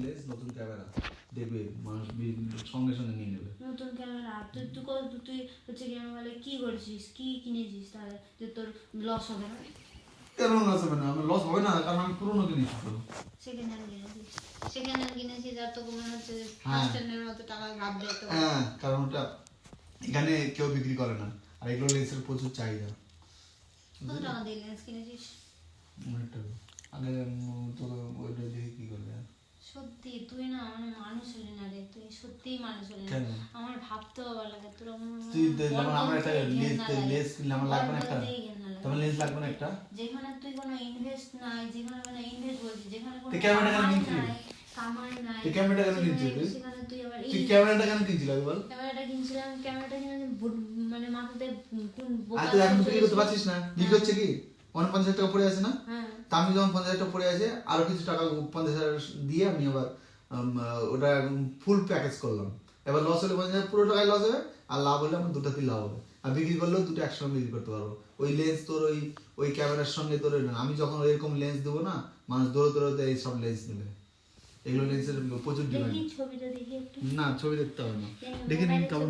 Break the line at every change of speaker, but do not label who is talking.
Lens নতুন camera দেখবে মানুষ সঙ্গে সঙ্গে নিয়ে নেবে।
নতুন ক্যামেরা তুই হচ্ছে ক্যামেরা কি করছিস, কি কিনেছিস তাহলে যে তোর লস হবে না?
কেন লস হবে না? আমার লস হবে না, কারণ আমি পুরোনো কিনেছি তো।
সেকেন্ড হ্যান্ড কিনেছিস আর তোকে মনে হচ্ছে ফার্স্ট হ্যান্ডের মতো টাকা লাভ দেয় তো।
হ্যাঁ, কারণ ওটা এখানে কেউ বিক্রি করে না, আর এগুলো লেন্সের প্রচুর চাহিদা।
কত টাকা দিয়ে লেন্স কিনেছিস?
অনেকটা আগে তো ওইটা দেখে কি করবে?
সত্যি তুই না মানে মানুষ হলি না রে, তুই সত্যিই মানুষ হলি না। আমার ভাবতেও ভালো লাগে তোর।
তুই যেমন আমরা একটা লেন্স কিনলে আমার লাগবে না একটা? তোমার লেন্স লাগবে না একটা?
যেখানে তুই কোনো ইনভেস্ট নাই, যেখানে মানে ইনভেস্ট বলছিস, যেখানে কোনো
ক্যামেরা কেন কিনছিস?
কামাই নাই,
তুই ক্যামেরাটা কেন কিনছিস?
সেখানে তুই আবার
তুই ক্যামেরাটা কেন কিনছিস বল?
ক্যামেরাটা কিনে মানে মাথাতে কোন
আর তুই এখন বিক্রি করতে পারছিস না, বিক্রি হচ্ছে কি 50,000 টাকা পড়ে আছে না?
হ্যাঁ,
তা আমি যখন 50,000 টাকা পড়ে আছে আরো কিছু টাকা 50,000 দিয়ে আমি আবার ওটা ফুল প্যাকেজ করলাম। এবার লস হলে 50,000 পুরো টাকায় লস হবে, আর লাভ হলে আমার দুটাতেই লাভ হবে। আর বিক্রি করলেও দুটো একসঙ্গে বিক্রি করতে পারবো। ওই লেন্স তোর ওই ক্যামেরার সঙ্গে তোর আমি যখন এরকম লেন্স দেবো না, মানুষ দৌড়তে এই সব লেন্স নেবে। এগুলো লেন্সের প্রচুর ডিমান্ড।
ছবিটা দেখি একটু।
না, ছবি দেখতে হবে না, দেখে নিন কেমন।